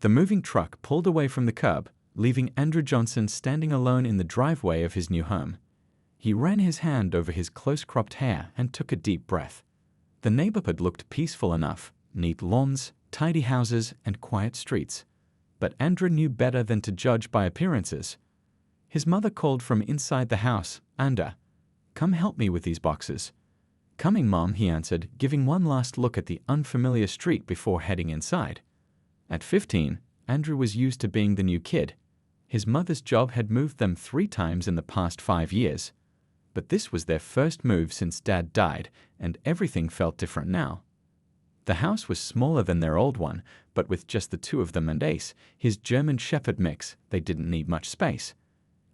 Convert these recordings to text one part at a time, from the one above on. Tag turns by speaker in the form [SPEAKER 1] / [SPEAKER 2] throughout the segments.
[SPEAKER 1] The moving truck pulled away from the curb, leaving Andrew Johnson standing alone in the driveway of his new home. He ran his hand over his close-cropped hair and took a deep breath. The neighborhood looked peaceful enough, neat lawns, tidy houses, and quiet streets. But Andrew knew better than to judge by appearances. His mother called from inside the house, "Andrew, come help me with these boxes." "Coming, Mom," he answered, giving one last look at the unfamiliar street before heading inside. At 15, Andrew was used to being the new kid. His mother's job had moved them 3 times in the past 5 years. But this was their first move since Dad died, and everything felt different now. The house was smaller than their old one, but with just the 2 of them and Ace, his German Shepherd mix, they didn't need much space.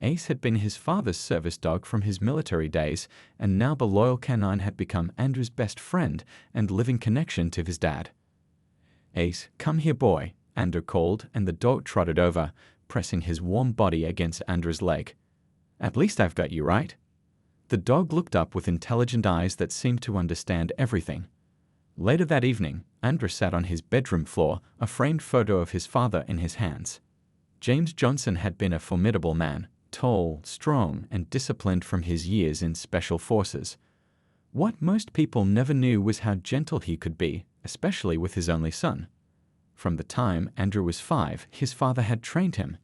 [SPEAKER 1] Ace had been his father's service dog from his military days, and now the loyal canine had become Andrew's best friend and living connection to his dad. "Ace, come here, boy," Andrew called, and the dog trotted over, pressing his warm body against Andrew's leg. "At least I've got you right." The dog looked up with intelligent eyes that seemed to understand everything. Later that evening, Andrew sat on his bedroom floor, a framed photo of his father in his hands. James Johnson had been a formidable man, tall, strong, and disciplined from his years in special forces. What most people never knew was how gentle he could be, especially with his only son. From the time Andrew was 5, his father had trained him.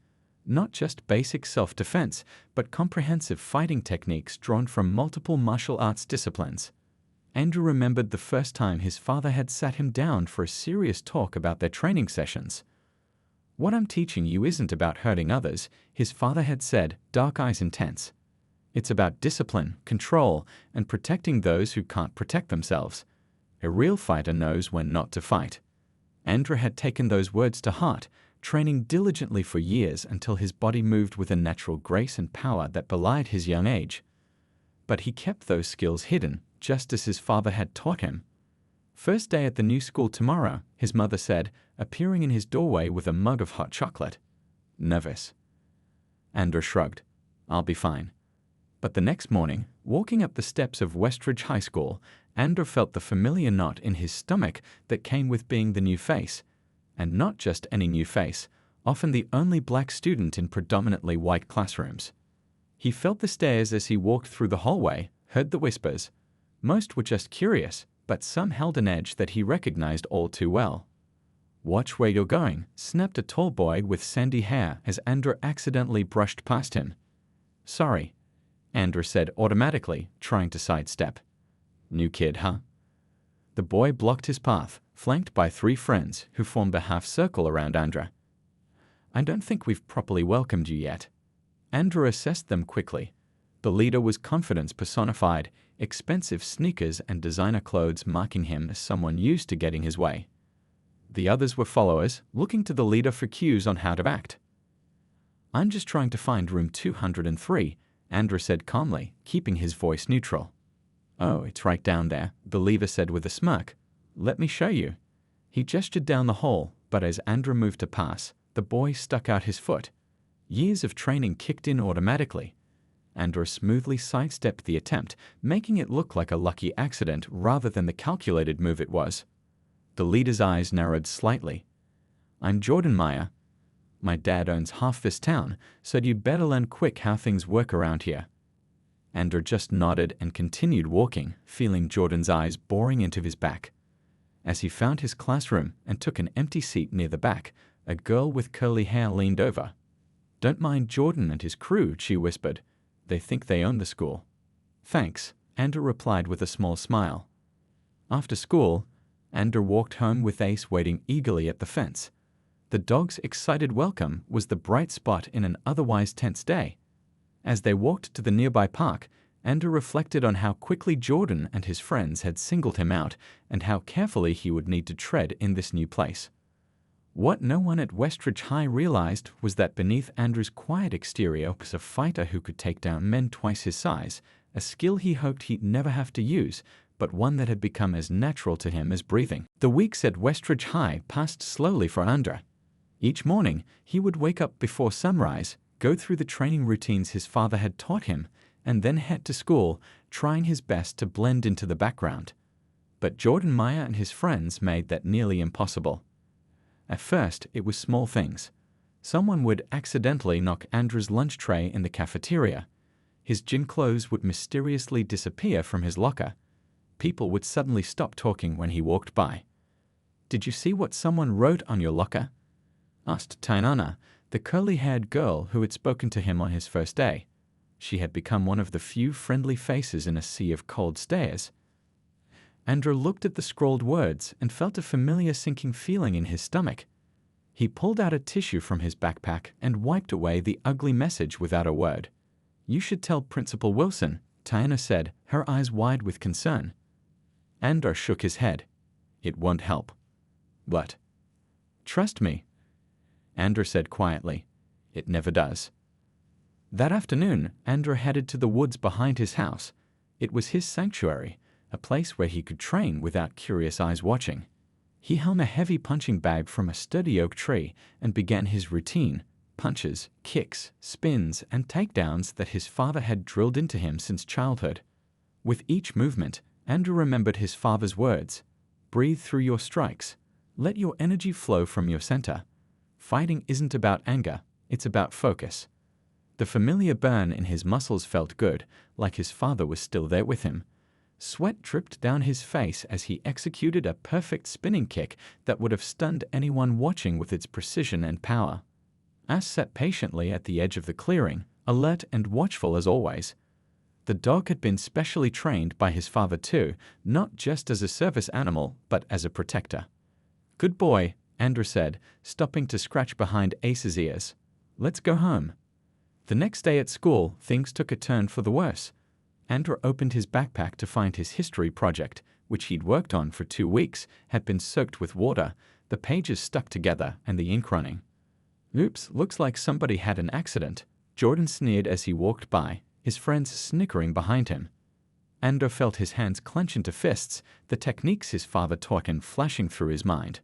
[SPEAKER 1] Not just basic self-defense, but comprehensive fighting techniques drawn from multiple martial arts disciplines. Andrew remembered the first time his father had sat him down for a serious talk about their training sessions. "What I'm teaching you isn't about hurting others," his father had said, dark eyes intense. "It's about discipline, control, and protecting those who can't protect themselves. A real fighter knows when not to fight." Andrew had taken those words to heart, training diligently for years until his body moved with a natural grace and power that belied his young age. But he kept those skills hidden, just as his father had taught him. "First day at the new school tomorrow," his mother said, appearing in his doorway with a mug of hot chocolate. "Nervous?" Andrew shrugged. "I'll be fine." But the next morning, walking up the steps of Westridge High School, Andrew felt the familiar knot in his stomach that came with being the new face. And not just any new face, often the only black student in predominantly white classrooms. He felt the stares as he walked through the hallway, heard the whispers. Most were just curious, but some held an edge that he recognized all too well. "Watch where you're going," snapped a tall boy with sandy hair as Andrew accidentally brushed past him. "Sorry," Andrew said automatically, trying to sidestep. "New kid, huh?" The boy blocked his path, flanked by 3 friends who formed a half-circle around Andrew. "I don't think we've properly welcomed you yet." Andrew assessed them quickly. The leader was confidence personified, expensive sneakers and designer clothes marking him as someone used to getting his way. The others were followers, looking to the leader for cues on how to act. "I'm just trying to find room 203, Andrew said calmly, keeping his voice neutral. "Oh, it's right down there," the leader said with a smirk. "Let me show you." He gestured down the hall, but as Andrew moved to pass, the boy stuck out his foot. Years of training kicked in automatically. Andrew smoothly sidestepped the attempt, making it look like a lucky accident rather than the calculated move it was. The leader's eyes narrowed slightly. "I'm Jordan Meyer. My dad owns half this town, so you'd better learn quick how things work around here." Andrew just nodded and continued walking, feeling Jordan's eyes boring into his back. As he found his classroom and took an empty seat near the back, a girl with curly hair leaned over. "Don't mind Jordan and his crew," she whispered. "They think they own the school." "Thanks," Andrew replied with a small smile. After school, Andrew walked home with Ace waiting eagerly at the fence. The dog's excited welcome was the bright spot in an otherwise tense day. As they walked to the nearby park, Andrew reflected on how quickly Jordan and his friends had singled him out and how carefully he would need to tread in this new place. What no one at Westridge High realized was that beneath Andrew's quiet exterior was a fighter who could take down men twice his size, a skill he hoped he'd never have to use, but one that had become as natural to him as breathing. The weeks at Westridge High passed slowly for Andrew. Each morning, he would wake up before sunrise, go through the training routines his father had taught him, and then head to school, trying his best to blend into the background. But Jordan Meyer and his friends made that nearly impossible. At first, it was small things. Someone would accidentally knock Andrew's lunch tray in the cafeteria. His gym clothes would mysteriously disappear from his locker. People would suddenly stop talking when he walked by. "Did you see what someone wrote on your locker?" asked Tainana, the curly-haired girl who had spoken to him on his first day. She had become one of the few friendly faces in a sea of cold stares. Andrew looked at the scrawled words and felt a familiar sinking feeling in his stomach. He pulled out a tissue from his backpack and wiped away the ugly message without a word. "You should tell Principal Wilson," Tiana said, her eyes wide with concern. Andrew shook his head. "It won't help." "What?" "Trust me," Andrew said quietly. "It never does." That afternoon, Andrew headed to the woods behind his house. It was his sanctuary, a place where he could train without curious eyes watching. He hung a heavy punching bag from a sturdy oak tree and began his routine: punches, kicks, spins, and takedowns that his father had drilled into him since childhood. With each movement, Andrew remembered his father's words: "Breathe through your strikes. Let your energy flow from your center. Fighting isn't about anger, it's about focus." The familiar burn in his muscles felt good, like his father was still there with him. Sweat dripped down his face as he executed a perfect spinning kick that would have stunned anyone watching with its precision and power. Ash sat patiently at the edge of the clearing, alert and watchful as always. The dog had been specially trained by his father too, not just as a service animal, but as a protector. "Good boy," Andrew said, stopping to scratch behind Ace's ears. "Let's go home." The next day at school, things took a turn for the worse. Andrew opened his backpack to find his history project, which he'd worked on for 2 weeks, had been soaked with water, the pages stuck together, and the ink running. "Oops, looks like somebody had an accident," Jordan sneered as he walked by, his friends snickering behind him. Andrew felt his hands clench into fists, the techniques his father taught him flashing through his mind.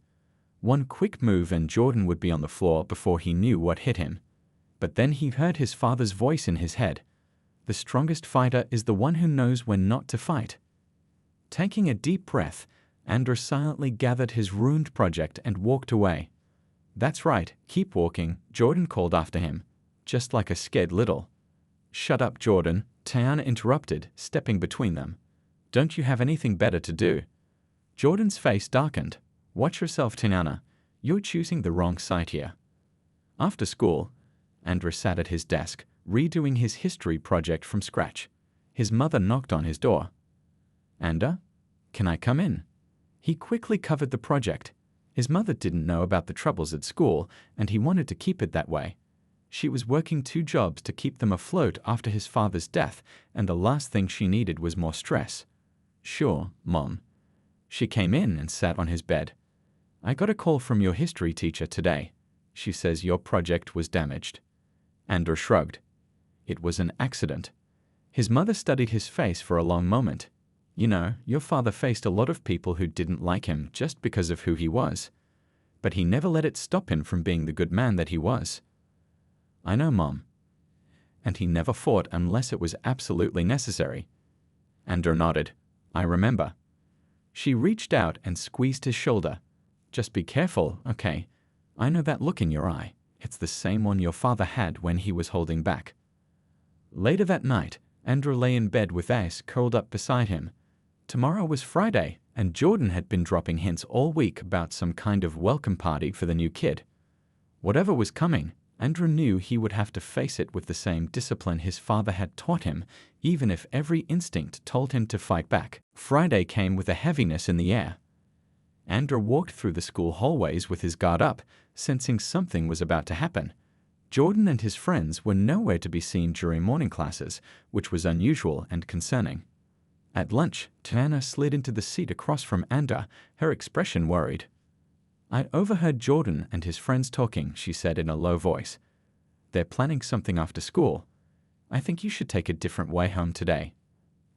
[SPEAKER 1] One quick move and Jordan would be on the floor before he knew what hit him. But then he heard his father's voice in his head. "The strongest fighter is the one who knows when not to fight." Taking a deep breath, Andrew silently gathered his ruined project and walked away. "That's right, keep walking," Jordan called after him, just like a scared little. "Shut up, Jordan," Tiana interrupted, stepping between them. "Don't you have anything better to do?" Jordan's face darkened. "Watch yourself, Tiana. You're choosing the wrong side here." After school, Andrew sat at his desk, redoing his history project from scratch. His mother knocked on his door. "Andrew, can I come in?" He quickly covered the project. His mother didn't know about the troubles at school, and he wanted to keep it that way. She was working 2 jobs to keep them afloat after his father's death, and the last thing she needed was more stress. "Sure, Mom." She came in and sat on his bed. "I got a call from your history teacher today. She says your project was damaged." Andrew shrugged. "It was an accident." His mother studied his face for a long moment. "You know, your father faced a lot of people who didn't like him just because of who he was. But he never let it stop him from being the good man that he was." "I know, Mom." "And he never fought unless it was absolutely necessary." Andrew nodded. "I remember." She reached out and squeezed his shoulder. "Just be careful, okay? I know that look in your eye. It's the same one your father had when he was holding back." Later that night, Andrew lay in bed with Ace curled up beside him. Tomorrow was Friday, and Jordan had been dropping hints all week about some kind of welcome party for the new kid. Whatever was coming, Andrew knew he would have to face it with the same discipline his father had taught him, even if every instinct told him to fight back. Friday came with a heaviness in the air. Andrew walked through the school hallways with his guard up, sensing something was about to happen. Jordan and his friends were nowhere to be seen during morning classes, which was unusual and concerning. At lunch, Tiana slid into the seat across from Andrew, her expression worried. "I overheard Jordan and his friends talking," she said in a low voice. "They're planning something after school. I think you should take a different way home today."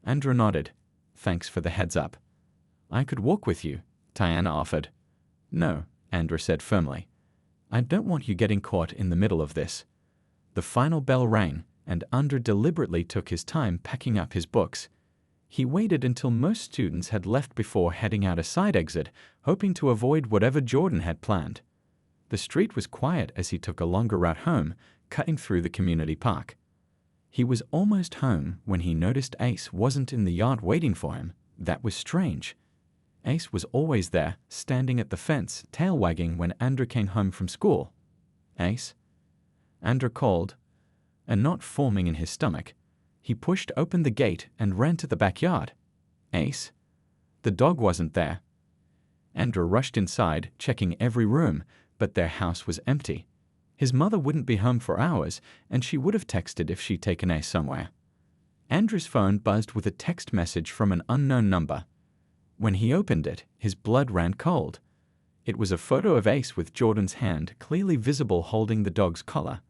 [SPEAKER 1] Andrew nodded. "Thanks for the heads up." "I could walk with you," Tiana offered. "No," Andrew said firmly. "I don't want you getting caught in the middle of this." The final bell rang, and Andrew deliberately took his time packing up his books. He waited until most students had left before heading out a side exit, hoping to avoid whatever Jordan had planned. The street was quiet as he took a longer route home, cutting through the community park. He was almost home when he noticed Ace wasn't in the yard waiting for him. That was strange. Ace was always there, standing at the fence, tail wagging when Andrew came home from school. "Ace?" Andrew called, a knot forming in his stomach. He pushed open the gate and ran to the backyard. "Ace?" The dog wasn't there. Andrew rushed inside, checking every room, but their house was empty. His mother wouldn't be home for hours, and she would have texted if she'd taken Ace somewhere. Andrew's phone buzzed with a text message from an unknown number. When he opened it, his blood ran cold. It was a photo of Ace with Jordan's hand clearly visible holding the dog's collar.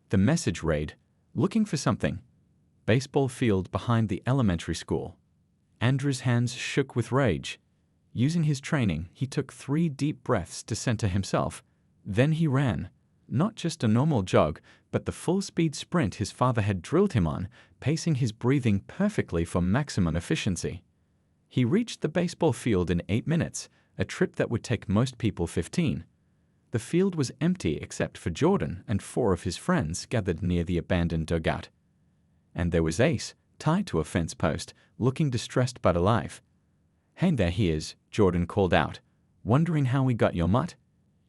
[SPEAKER 1] The message read, "Looking for something. Baseball field behind the elementary school." Andrew's hands shook with rage. Using his training, he took 3 deep breaths to center himself. Then he ran. Not just a normal jog, but the full-speed sprint his father had drilled him on, pacing his breathing perfectly for maximum efficiency. He reached the baseball field in 8 minutes, a trip that would take most people 15. The field was empty except for Jordan and 4 of his friends gathered near the abandoned dugout. And there was Ace, tied to a fence post, looking distressed but alive. "Hey, there he is," Jordan called out. "Wondering how we got your mutt?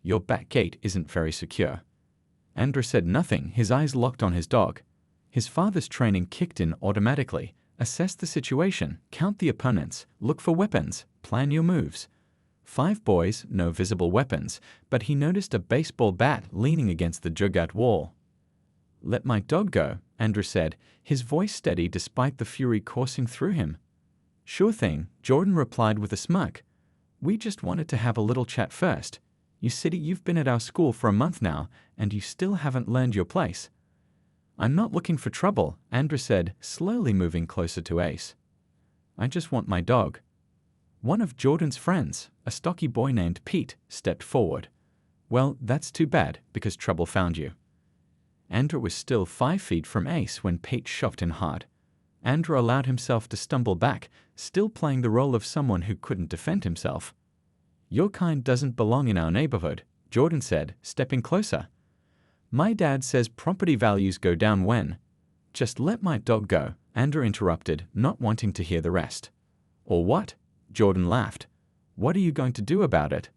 [SPEAKER 1] Your back gate isn't very secure." Andrew said nothing, his eyes locked on his dog. His father's training kicked in automatically. Assess the situation, count the opponents, look for weapons, plan your moves. 5 boys, no visible weapons, but he noticed a baseball bat leaning against the dugout wall. "Let my dog go," Andrew said, his voice steady despite the fury coursing through him. "Sure thing," Jordan replied with a smirk. "We just wanted to have a little chat first. You said you've been at our school for a month now, and you still haven't learned your place." "I'm not looking for trouble," Andrew said, slowly moving closer to Ace. "I just want my dog." One of Jordan's friends, a stocky boy named Pete, stepped forward. "Well, that's too bad, because trouble found you." Andrew was still 5 feet from Ace when Pete shoved in hard. Andrew allowed himself to stumble back, still playing the role of someone who couldn't defend himself. "Your kind doesn't belong in our neighborhood," Jordan said, stepping closer. "My dad says property values go down when—" "Just let my dog go," Andrew interrupted, not wanting to hear the rest. "Or what?" Jordan laughed. "What are you going to do about it?"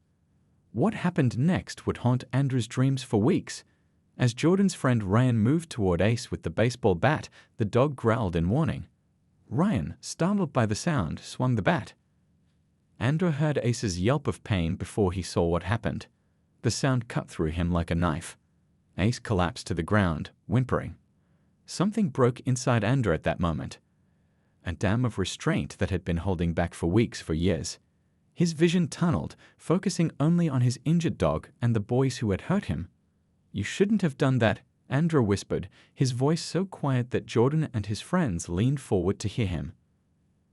[SPEAKER 1] What happened next would haunt Andrew's dreams for weeks. As Jordan's friend Ryan moved toward Ace with the baseball bat, the dog growled in warning. Ryan, startled by the sound, swung the bat. Andrew heard Ace's yelp of pain before he saw what happened. The sound cut through him like a knife. Ace collapsed to the ground, whimpering. Something broke inside Andrew at that moment. A dam of restraint that had been holding back for weeks, for years. His vision tunneled, focusing only on his injured dog and the boys who had hurt him. "You shouldn't have done that," Andrew whispered, his voice so quiet that Jordan and his friends leaned forward to hear him.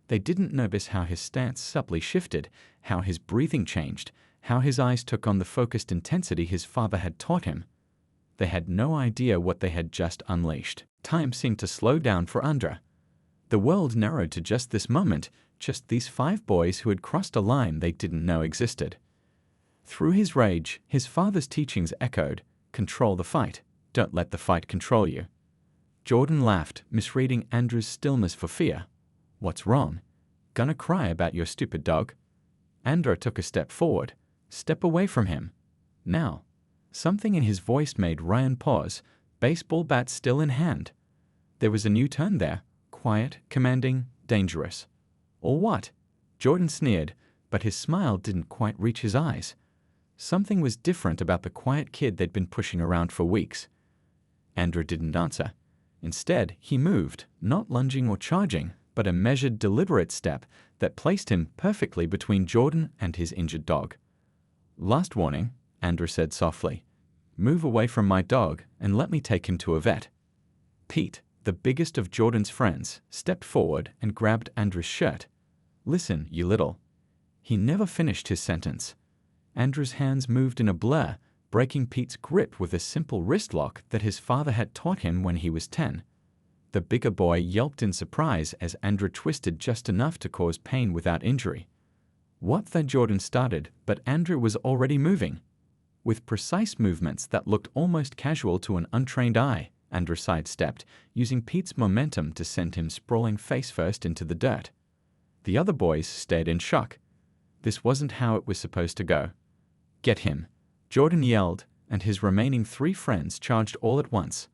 [SPEAKER 1] They didn't notice how his stance subtly shifted, how his breathing changed, how his eyes took on the focused intensity his father had taught him. They had no idea what they had just unleashed. Time seemed to slow down for Andrew. The world narrowed to just this moment, just these 5 boys who had crossed a line they didn't know existed. Through his rage, his father's teachings echoed, "Control the fight. Don't let the fight control you." Jordan laughed, misreading Andrew's stillness for fear. "What's wrong? Gonna cry about your stupid dog?" Andrew took a step forward. "Step away from him. Now." Something in his voice made Ryan pause, baseball bat still in hand. There was a new tone there, quiet, commanding, dangerous. "Or what?" Jordan sneered, but his smile didn't quite reach his eyes. Something was different about the quiet kid they'd been pushing around for weeks. Andrew didn't answer. Instead, he moved, not lunging or charging, but a measured, deliberate step that placed him perfectly between Jordan and his injured dog. "Last warning," Andrew said softly. "Move away from my dog and let me take him to a vet." Pete, the biggest of Jordan's friends, stepped forward and grabbed Andrew's shirt. "Listen, you little—" He never finished his sentence. Andrew's hands moved in a blur, breaking Pete's grip with a simple wrist lock that his father had taught him when he was 10. The bigger boy yelped in surprise as Andrew twisted just enough to cause pain without injury. What that Jordan started, but Andrew was already moving. With precise movements that looked almost casual to an untrained eye, Andrew sidestepped, using Pete's momentum to send him sprawling face-first into the dirt. The other boys stared in shock. This wasn't how it was supposed to go. "Get him!" Jordan yelled, and his remaining 3 friends charged all at once.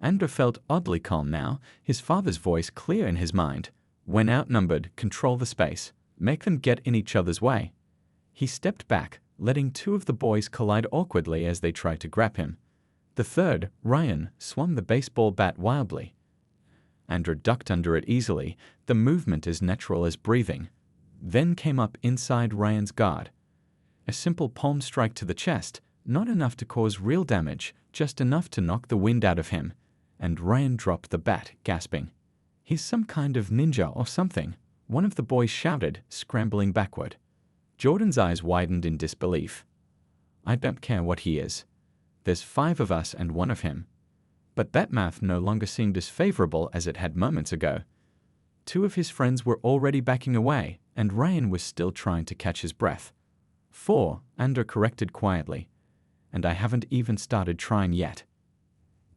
[SPEAKER 1] Andrew felt oddly calm now, his father's voice clear in his mind. "When outnumbered, control the space. Make them get in each other's way." He stepped back, letting 2 of the boys collide awkwardly as they tried to grab him. The third, Ryan, swung the baseball bat wildly. Andrew ducked under it easily, the movement as natural as breathing. Then came up inside Ryan's guard. A simple palm strike to the chest, not enough to cause real damage, just enough to knock the wind out of him, and Ryan dropped the bat, gasping. "He's some kind of ninja or something," one of the boys shouted, scrambling backward. Jordan's eyes widened in disbelief. "I don't care what he is. There's 5 of us and 1 of him." But that math no longer seemed as favorable as it had moments ago. 2 of his friends were already backing away, and Ryan was still trying to catch his breath. 4, Andrew corrected quietly. "And I haven't even started trying yet."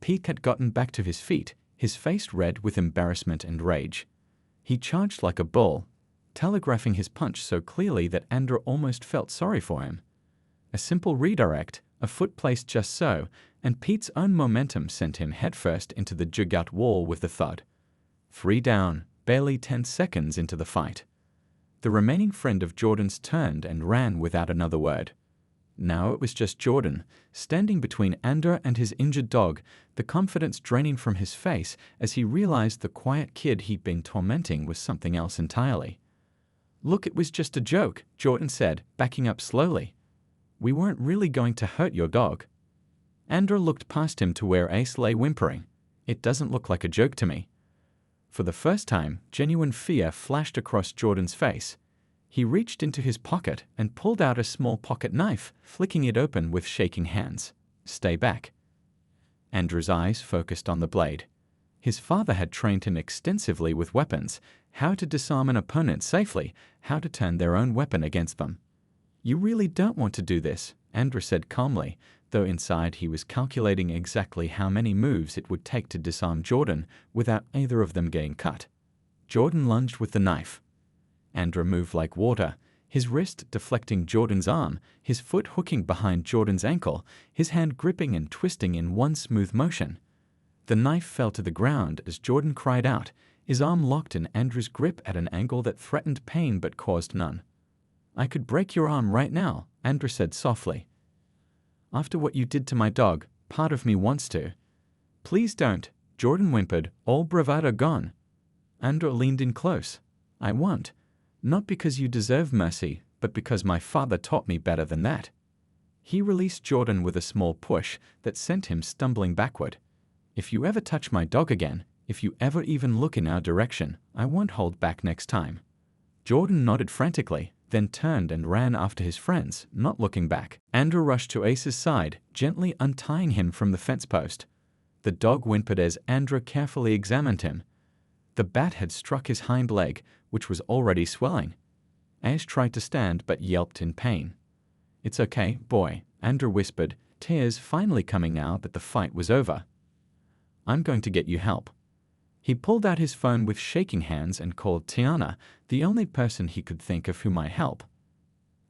[SPEAKER 1] Pete had gotten back to his feet, his face red with embarrassment and rage. He charged like a bull, telegraphing his punch so clearly that Andrew almost felt sorry for him. A simple redirect, a foot placed just so, and Pete's own momentum sent him headfirst into the dugout wall with a thud. 3 down, barely 10 seconds into the fight. The remaining friend of Jordan's turned and ran without another word. Now it was just Jordan, standing between Andrew and his injured dog, the confidence draining from his face as he realized the quiet kid he'd been tormenting was something else entirely. "Look, it was just a joke," Jordan said, backing up slowly. "We weren't really going to hurt your dog." Andrew looked past him to where Ace lay whimpering. "It doesn't look like a joke to me." For the first time, genuine fear flashed across Jordan's face. He reached into his pocket and pulled out a small pocket knife, flicking it open with shaking hands. "Stay back." Andrew's eyes focused on the blade. His father had trained him extensively with weapons, how to disarm an opponent safely, how to turn their own weapon against them. "You really don't want to do this," Andrew said calmly, though inside he was calculating exactly how many moves it would take to disarm Jordan without either of them getting cut. Jordan lunged with the knife. Andrew moved like water, his wrist deflecting Jordan's arm, his foot hooking behind Jordan's ankle, his hand gripping and twisting in one smooth motion. The knife fell to the ground as Jordan cried out, his arm locked in Andrew's grip at an angle that threatened pain but caused none. "I could break your arm right now," Andrew said softly. "After what you did to my dog, part of me wants to." "Please don't," Jordan whimpered, all bravado gone. Andrew leaned in close. "I won't. Not because you deserve mercy, but because my father taught me better than that." He released Jordan with a small push that sent him stumbling backward. "If you ever touch my dog again, if you ever even look in our direction, I won't hold back next time." Jordan nodded frantically, then turned and ran after his friends, not looking back. Andrew rushed to Ace's side, gently untying him from the fence post. The dog whimpered as Andrew carefully examined him. The bat had struck his hind leg, which was already swelling. Ace tried to stand but yelped in pain. "It's okay, boy," Andrew whispered, tears finally coming now that the fight was over. "I'm going to get you help." He pulled out his phone with shaking hands and called Tiana, the only person he could think of who might help.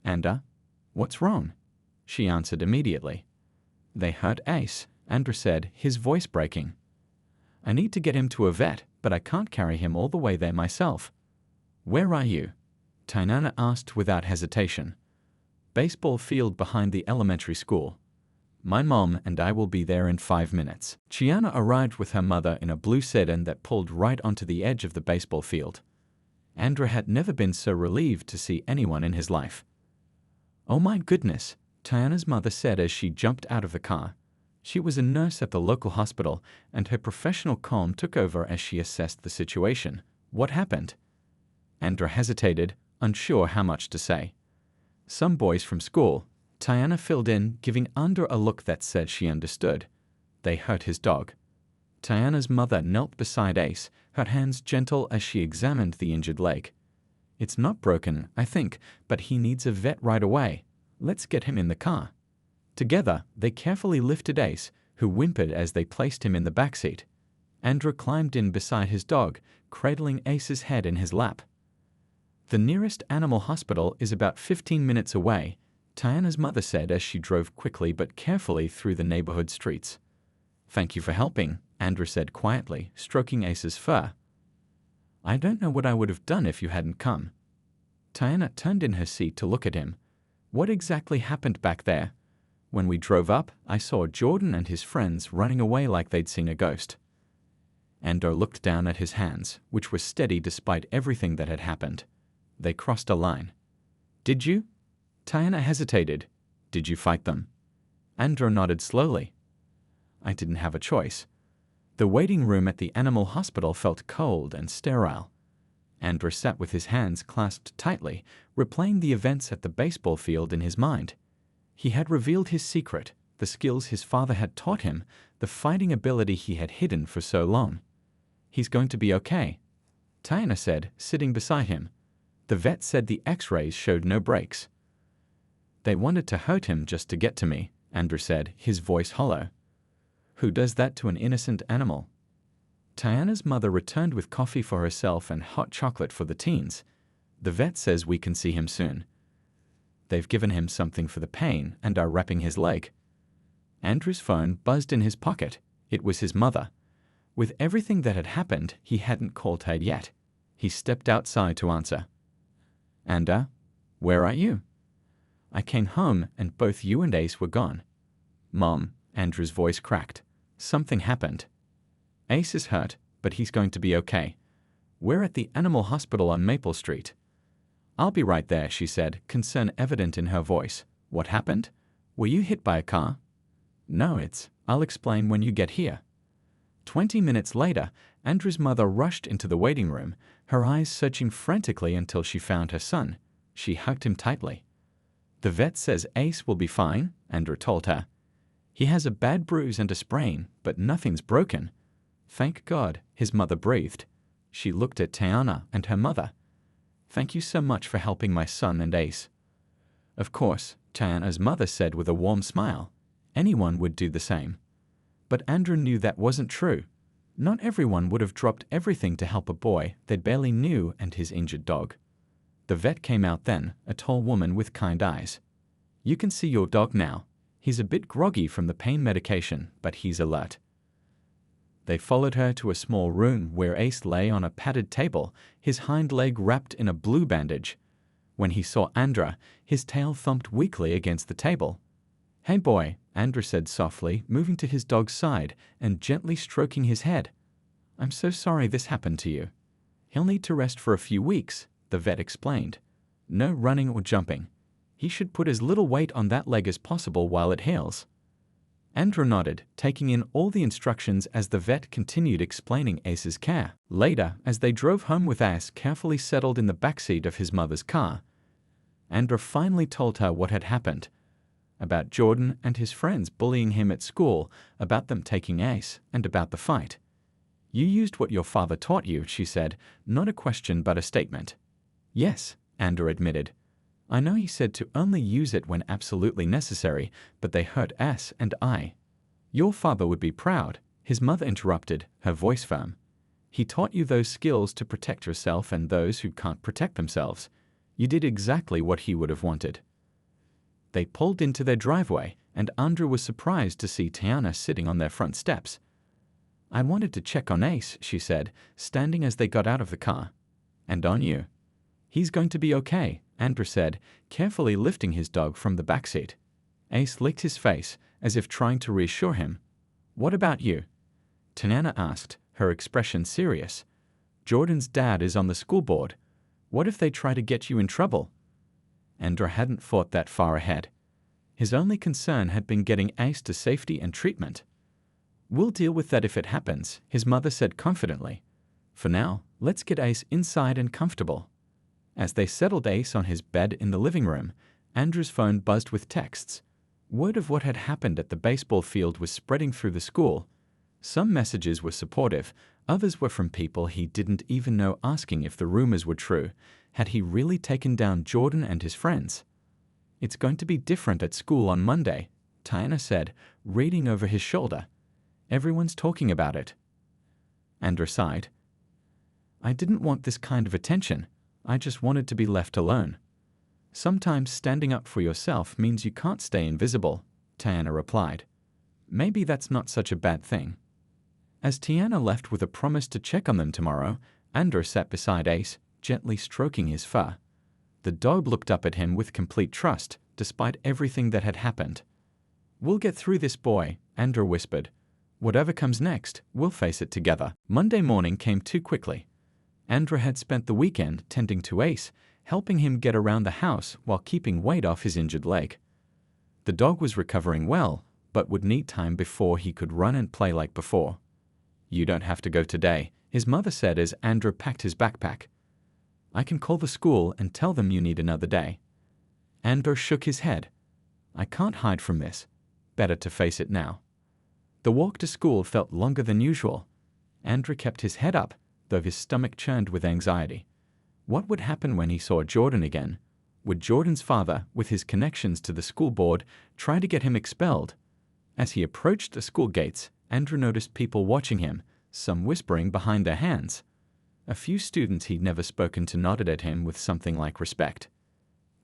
[SPEAKER 1] "Anda, what's wrong?" She answered immediately. "They hurt Ace," Andrew said, his voice breaking. "I need to get him to a vet, but I can't carry him all the way there myself." "Where are you?" Tiana asked without hesitation. "Baseball field behind the elementary school. My mom and I will be there in 5 minutes." Tiana arrived with her mother in a blue sedan that pulled right onto the edge of the baseball field. Andrew had never been so relieved to see anyone in his life. "Oh my goodness," Tiana's mother said as she jumped out of the car. She was a nurse at the local hospital, and her professional calm took over as she assessed the situation. "What happened?" Andrew hesitated, unsure how much to say. "Some boys from school," Tiana filled in, giving Andrew a look that said she understood. "They hurt his dog." Tiana's mother knelt beside Ace, her hands gentle as she examined the injured leg. "It's not broken, I think, but he needs a vet right away. Let's get him in the car." Together, they carefully lifted Ace, who whimpered as they placed him in the backseat. Andrew climbed in beside his dog, cradling Ace's head in his lap. The nearest animal hospital is about 15 minutes away, Tiana's mother said as she drove quickly but carefully through the neighborhood streets. Thank you for helping, Andrew said quietly, stroking Ace's fur. I don't know what I would have done if you hadn't come. Tiana turned in her seat to look at him. What exactly happened back there? When we drove up, I saw Jordan and his friends running away like they'd seen a ghost. Andrew looked down at his hands, which were steady despite everything that had happened. They crossed a line. Did you? Tiana hesitated. Did you fight them? Andrew nodded slowly. I didn't have a choice. The waiting room at the animal hospital felt cold and sterile. Andrew sat with his hands clasped tightly, replaying the events at the baseball field in his mind. He had revealed his secret, the skills his father had taught him, the fighting ability he had hidden for so long. He's going to be okay, Tiana said, sitting beside him. The vet said the x-rays showed no breaks. They wanted to hurt him just to get to me, Andrew said, his voice hollow. Who does that to an innocent animal? Tiana's mother returned with coffee for herself and hot chocolate for the teens. The vet says we can see him soon. They've given him something for the pain and are wrapping his leg. Andrew's phone buzzed in his pocket. It was his mother. With everything that had happened, he hadn't called her yet. He stepped outside to answer. Anda, where are you? I came home and both you and Ace were gone. Mom, Andrew's voice cracked. Something happened. Ace is hurt, but he's going to be okay. We're at the animal hospital on Maple Street. I'll be right there, she said, concern evident in her voice. What happened? Were you hit by a car? No, I'll explain when you get here. 20 minutes later, Andrew's mother rushed into the waiting room, her eyes searching frantically until she found her son. She hugged him tightly. The vet says Ace will be fine, Andrew told her. He has a bad bruise and a sprain, but nothing's broken. Thank God, his mother breathed. She looked at Tiana and her mother. Thank you so much for helping my son and Ace. Of course, Tiana's mother said with a warm smile. Anyone would do the same. But Andrew knew that wasn't true. Not everyone would have dropped everything to help a boy they barely knew and his injured dog. The vet came out then, a tall woman with kind eyes. You can see your dog now. He's a bit groggy from the pain medication, but he's alert. They followed her to a small room where Ace lay on a padded table, his hind leg wrapped in a blue bandage. When he saw Andrew, his tail thumped weakly against the table. Hey boy, Andrew said softly, moving to his dog's side and gently stroking his head. I'm so sorry this happened to you. He'll need to rest for a few weeks, the vet explained. No running or jumping. He should put as little weight on that leg as possible while it heals. Andrew nodded, taking in all the instructions as the vet continued explaining Ace's care. Later, as they drove home with Ace carefully settled in the backseat of his mother's car, Andrew finally told her what had happened. About Jordan and his friends bullying him at school, about them taking Ace, and about the fight. You used what your father taught you, she said, not a question but a statement. Yes, Andrew admitted. I know he said to only use it when absolutely necessary, but they hurt Ace and I. Your father would be proud, his mother interrupted, her voice firm. He taught you those skills to protect yourself and those who can't protect themselves. You did exactly what he would have wanted. They pulled into their driveway, and Andrew was surprised to see Tiana sitting on their front steps. I wanted to check on Ace, she said, standing as they got out of the car. And on you. He's going to be okay, Andrew said, carefully lifting his dog from the backseat. Ace licked his face, as if trying to reassure him. What about you? Tiana asked, her expression serious. Jordan's dad is on the school board. What if they try to get you in trouble? Andrew hadn't thought that far ahead. His only concern had been getting Ace to safety and treatment. We'll deal with that if it happens, his mother said confidently. For now, let's get Ace inside and comfortable. As they settled Ace on his bed in the living room, Andrew's phone buzzed with texts. Word of what had happened at the baseball field was spreading through the school. Some messages were supportive, others were from people he didn't even know, asking if the rumors were true. Had he really taken down Jordan and his friends? It's going to be different at school on Monday, Tiana said, reading over his shoulder. Everyone's talking about it. Andrew sighed. I didn't want this kind of attention. I just wanted to be left alone. Sometimes standing up for yourself means you can't stay invisible, Tiana replied. Maybe that's not such a bad thing. As Tiana left with a promise to check on them tomorrow, Andrew sat beside Ace, gently stroking his fur. The dog looked up at him with complete trust, despite everything that had happened. We'll get through this, boy, Andrew whispered. Whatever comes next, we'll face it together. Monday morning came too quickly. Andrew had spent the weekend tending to Ace, helping him get around the house while keeping weight off his injured leg. The dog was recovering well, but would need time before he could run and play like before. You don't have to go today, his mother said as Andrew packed his backpack. I can call the school and tell them you need another day. Andrew shook his head. I can't hide from this. Better to face it now. The walk to school felt longer than usual. Andrew kept his head up, though his stomach churned with anxiety. What would happen when he saw Jordan again? Would Jordan's father, with his connections to the school board, try to get him expelled? As he approached the school gates, Andrew noticed people watching him, some whispering behind their hands. A few students he'd never spoken to nodded at him with something like respect.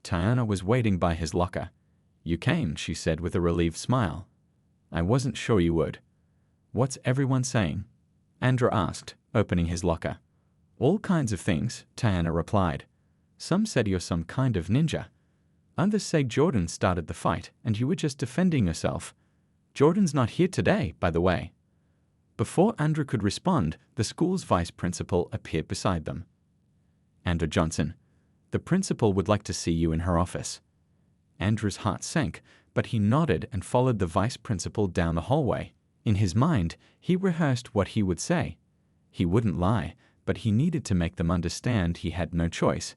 [SPEAKER 1] Tiana was waiting by his locker. You came, she said with a relieved smile. I wasn't sure you would. What's everyone saying? Andrew asked, opening his locker. All kinds of things, Tiana replied. Some said you're some kind of ninja. Others say Jordan started the fight and you were just defending yourself. Jordan's not here today, by the way. Before Andrew could respond, the school's vice principal appeared beside them. Andrew Johnson, the principal would like to see you in her office. Andrew's heart sank, but he nodded and followed the vice principal down the hallway. In his mind, he rehearsed what he would say. He wouldn't lie, but he needed to make them understand he had no choice.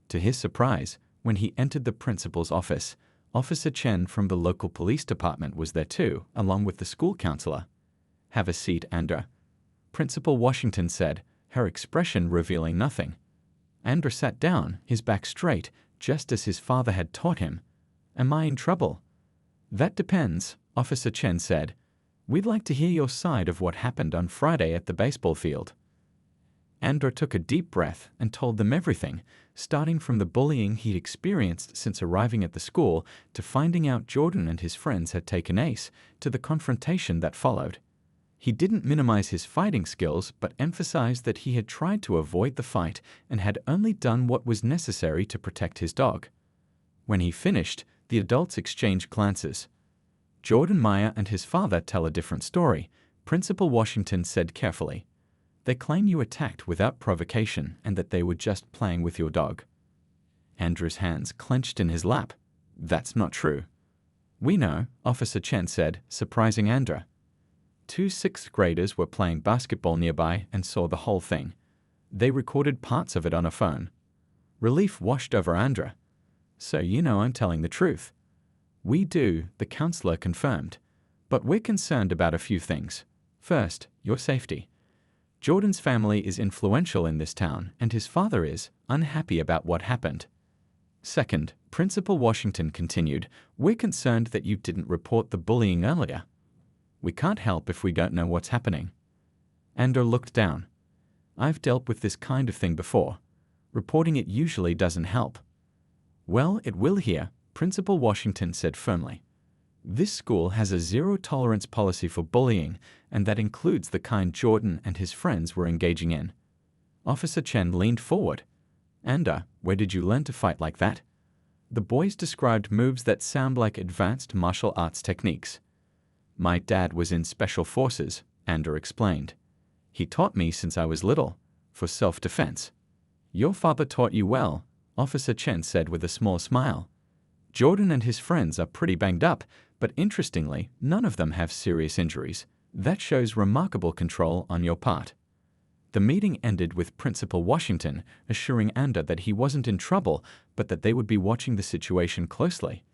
[SPEAKER 1] To his surprise, when he entered the principal's office, Officer Chen from the local police department was there too, along with the school counselor. Have a seat, Andrew. Principal Washington said, her expression revealing nothing. Andrew sat down, his back straight, just as his father had taught him. Am I in trouble? That depends, Officer Chen said. We'd like to hear your side of what happened on Friday at the baseball field. Andrew took a deep breath and told them everything, starting from the bullying he'd experienced since arriving at the school to finding out Jordan and his friends had taken Ace to the confrontation that followed. He didn't minimize his fighting skills, but emphasized that he had tried to avoid the fight and had only done what was necessary to protect his dog. When he finished, the adults exchanged glances. Jordan Meyer and his father tell a different story, Principal Washington said carefully. They claim you attacked without provocation and that they were just playing with your dog. Andrew's hands clenched in his lap. That's not true. We know, Officer Chen said, surprising Andrew. 2 sixth graders were playing basketball nearby and saw the whole thing. They recorded parts of it on a phone. Relief washed over Andrew. So you know I'm telling the truth. We do, the counselor confirmed. But we're concerned about a few things. First, your safety. Jordan's family is influential in this town, and his father is unhappy about what happened. Second, Principal Washington continued, we're concerned that you didn't report the bullying earlier. We can't help if we don't know what's happening. Andrew looked down. I've dealt with this kind of thing before. Reporting it usually doesn't help. Well, it will here, Principal Washington said firmly. This school has a zero-tolerance policy for bullying, and that includes the kind Jordan and his friends were engaging in. Officer Chen leaned forward. Andrew, where did you learn to fight like that? The boys described moves that sound like advanced martial arts techniques. My dad was in special forces, Andrew explained. He taught me since I was little, for self-defense. Your father taught you well, Officer Chen said with a small smile. Jordan and his friends are pretty banged up, but interestingly, none of them have serious injuries. That shows remarkable control on your part. The meeting ended with Principal Washington assuring Andrew that he wasn't in trouble, but that they would be watching the situation closely.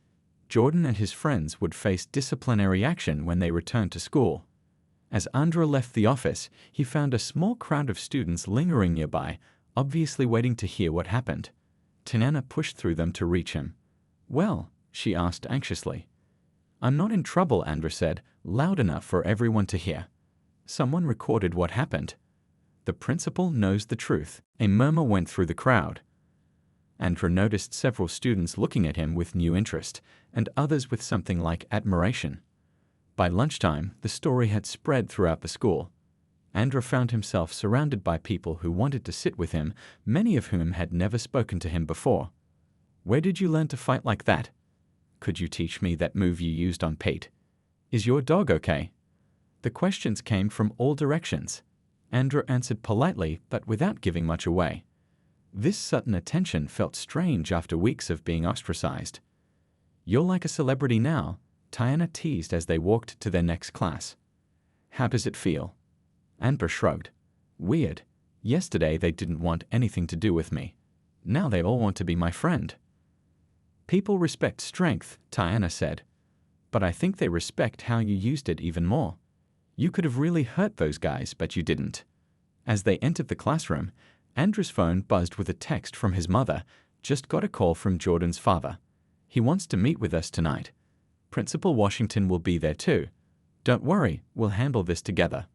[SPEAKER 1] Jordan and his friends would face disciplinary action when they returned to school. As Andrew left the office, he found a small crowd of students lingering nearby, obviously waiting to hear what happened. Tiana pushed through them to reach him. Well, she asked anxiously. I'm not in trouble, Andrew said, loud enough for everyone to hear. Someone recorded what happened. The principal knows the truth. A murmur went through the crowd. Andrew noticed several students looking at him with new interest, and others with something like admiration. By lunchtime, the story had spread throughout the school. Andrew found himself surrounded by people who wanted to sit with him, many of whom had never spoken to him before. Where did you learn to fight like that? Could you teach me that move you used on Pete? Is your dog okay? The questions came from all directions. Andrew answered politely, but without giving much away. This sudden attention felt strange after weeks of being ostracized. You're like a celebrity now, Tiana teased as they walked to their next class. How does it feel? Andrew shrugged. Weird. Yesterday they didn't want anything to do with me. Now they all want to be my friend. People respect strength, Tiana said. But I think they respect how you used it even more. You could have really hurt those guys, but you didn't. As they entered the classroom, Andrew's phone buzzed with a text from his mother. Just got a call from Jordan's father. He wants to meet with us tonight. Principal Washington will be there too. Don't worry, we'll handle this together.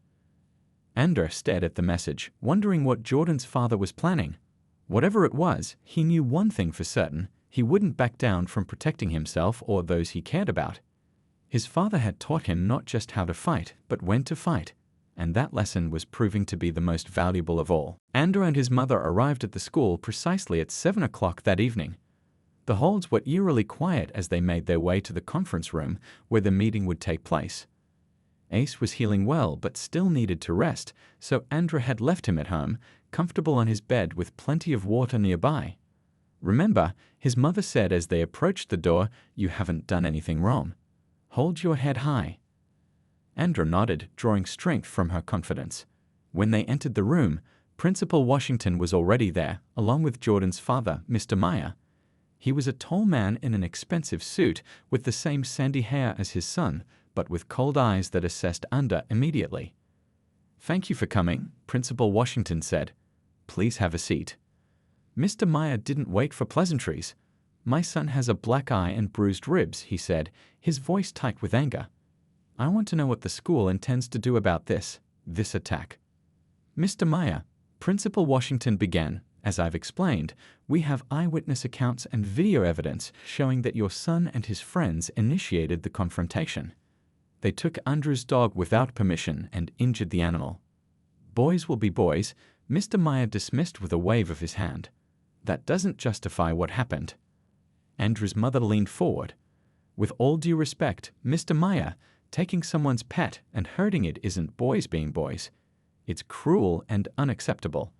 [SPEAKER 1] Andrew stared at the message, wondering what Jordan's father was planning. Whatever it was, he knew one thing for certain. He wouldn't back down from protecting himself or those he cared about. His father had taught him not just how to fight, but when to fight, and that lesson was proving to be the most valuable of all. Andrew and his mother arrived at the school precisely at 7 o'clock that evening. The halls were eerily quiet as they made their way to the conference room where the meeting would take place. Ace was healing well but still needed to rest, so Andrew had left him at home, comfortable on his bed with plenty of water nearby. Remember, his mother said as they approached the door, you haven't done anything wrong. Hold your head high. Andrew nodded, drawing strength from her confidence. When they entered the room, Principal Washington was already there, along with Jordan's father, Mr. Meyer. He was a tall man in an expensive suit with the same sandy hair as his son, but with cold eyes that assessed Andrew immediately. Thank you for coming, Principal Washington said. Please have a seat. Mr. Meyer didn't wait for pleasantries. My son has a black eye and bruised ribs, he said, his voice tight with anger. I want to know what the school intends to do about this attack. Mr. Meyer, Principal Washington began. As I've explained, we have eyewitness accounts and video evidence showing that your son and his friends initiated the confrontation. They took Andrew's dog without permission and injured the animal. Boys will be boys, Mr. Meyer dismissed with a wave of his hand. That doesn't justify what happened. Andrew's mother leaned forward. With all due respect, Mr. Meyer, taking someone's pet and hurting it isn't boys being boys. It's cruel and unacceptable.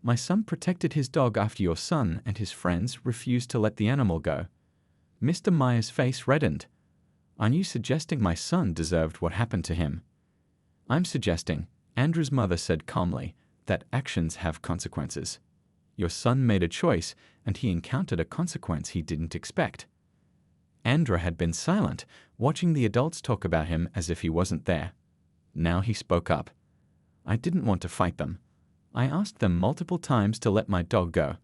[SPEAKER 1] My son protected his dog after your son and his friends refused to let the animal go. Mr. Meyer's face reddened. Are you suggesting my son deserved what happened to him? I'm suggesting, Andrew's mother said calmly, that actions have consequences. Your son made a choice, and he encountered a consequence he didn't expect. Andrew had been silent, watching the adults talk about him as if he wasn't there. Now he spoke up. I didn't want to fight them. I asked them multiple times to let my dog go.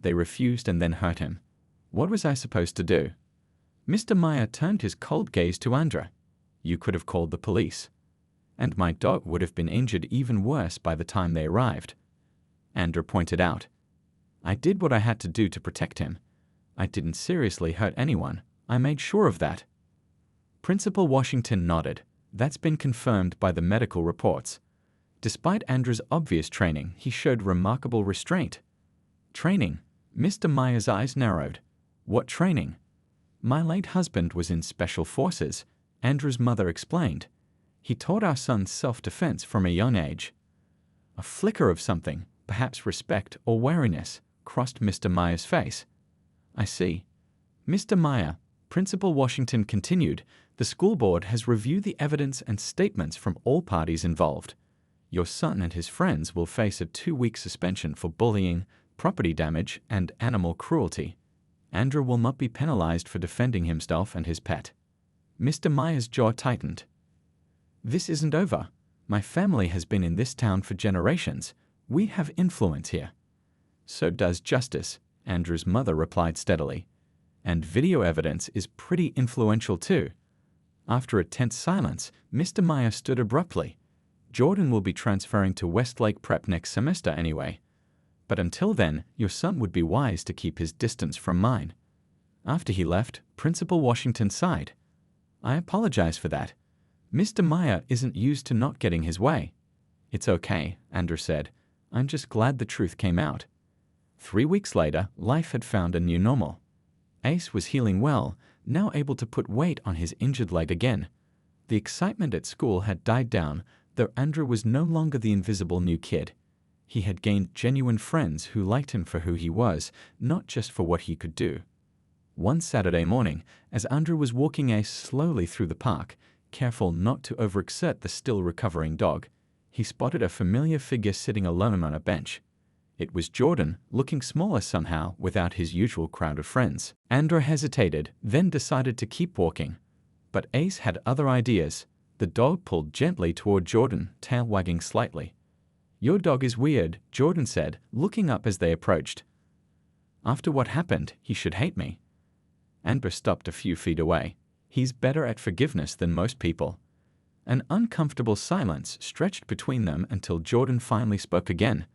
[SPEAKER 1] They refused and then hurt him. What was I supposed to do? Mr. Meyer turned his cold gaze to Andrew. You could have called the police. And my dog would have been injured even worse by the time they arrived. Andrew pointed out. I did what I had to do to protect him. I didn't seriously hurt anyone. I made sure of that. Principal Washington nodded. That's been confirmed by the medical reports. Despite Andrew's obvious training, he showed remarkable restraint. Training? Mr. Meyer's eyes narrowed. What training? My late husband was in special forces, Andrew's mother explained. He taught our son self-defense from a young age. A flicker of something, perhaps respect or wariness, crossed Mr. Meyer's face. I see. Mr. Meyer, Principal Washington continued, the school board has reviewed the evidence and statements from all parties involved. Your son and his friends will face a 2-week suspension for bullying, property damage, and animal cruelty. Andrew will not be penalized for defending himself and his pet. Mr. Meyer's jaw tightened. This isn't over. My family has been in this town for generations. We have influence here. So does Justice, Andrew's mother replied steadily. And video evidence is pretty influential too. After a tense silence, Mr. Meyer stood abruptly. Jordan will be transferring to Westlake Prep next semester anyway. But until then, your son would be wise to keep his distance from mine. After he left, Principal Washington sighed. I apologize for that. Mr. Meyer isn't used to not getting his way. It's okay, Andrew said. I'm just glad the truth came out. 3 weeks later, life had found a new normal. Ace was healing well, now able to put weight on his injured leg again. The excitement at school had died down, though Andrew was no longer the invisible new kid. He had gained genuine friends who liked him for who he was, not just for what he could do. One Saturday morning, as Andrew was walking Ace slowly through the park, careful not to overexert the still recovering dog, he spotted a familiar figure sitting alone on a bench. It was Jordan, looking smaller somehow without his usual crowd of friends. Andrew hesitated, then decided to keep walking. But Ace had other ideas. The dog pulled gently toward Jordan, tail wagging slightly. Your dog is weird, Jordan said, looking up as they approached. After what happened, he should hate me. Andrew stopped a few feet away. He's better at forgiveness than most people. An uncomfortable silence stretched between them until Jordan finally spoke again.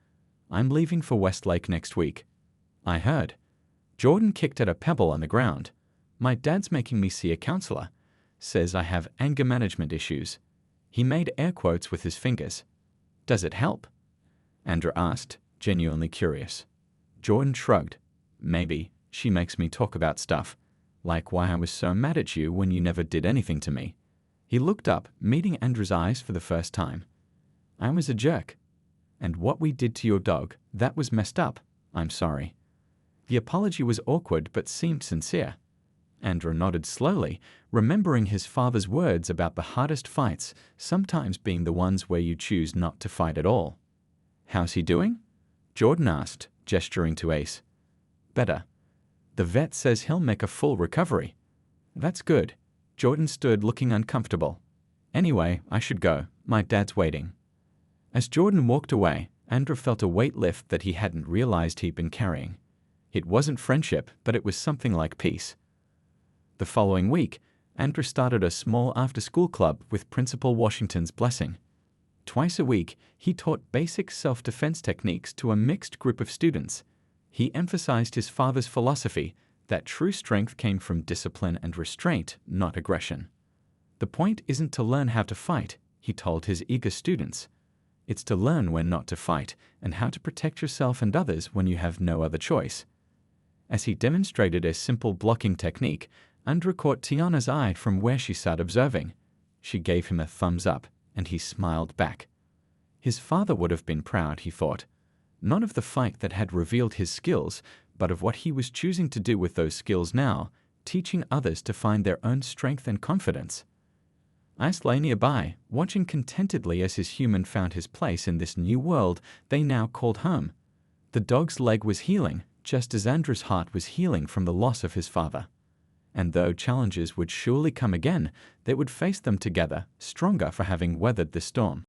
[SPEAKER 1] I'm leaving for Westlake next week. I heard. Jordan kicked at a pebble on the ground. My dad's making me see a counselor. Says I have anger management issues. He made air quotes with his fingers. Does it help? Andrew asked, genuinely curious. Jordan shrugged. Maybe. She makes me talk about stuff. Like why I was so mad at you when you never did anything to me. He looked up, meeting Andrew's eyes for the first time. I was a jerk. And what we did to your dog, that was messed up. I'm sorry. The apology was awkward but seemed sincere. Andrew nodded slowly, remembering his father's words about the hardest fights sometimes being the ones where you choose not to fight at all. How's he doing? Jordan asked, gesturing to Ace. Better. The vet says he'll make a full recovery. That's good. Jordan stood looking uncomfortable. Anyway, I should go. My dad's waiting. As Jordan walked away, Andrew felt a weight lift that he hadn't realized he'd been carrying. It wasn't friendship, but it was something like peace. The following week, Andrew started a small after-school club with Principal Washington's blessing. Twice a week, he taught basic self-defense techniques to a mixed group of students. He emphasized his father's philosophy that true strength came from discipline and restraint, not aggression. The point isn't to learn how to fight, he told his eager students. It's to learn when not to fight and how to protect yourself and others when you have no other choice. As he demonstrated a simple blocking technique, Andrew caught Tiana's eye from where she sat observing. She gave him a thumbs up, and he smiled back. His father would have been proud, he thought. Not of the fight that had revealed his skills, but of what he was choosing to do with those skills now, teaching others to find their own strength and confidence. Ice lay nearby, watching contentedly as his human found his place in this new world they now called home. The dog's leg was healing, just as Andrew's heart was healing from the loss of his father. And though challenges would surely come again, they would face them together, stronger for having weathered the storm.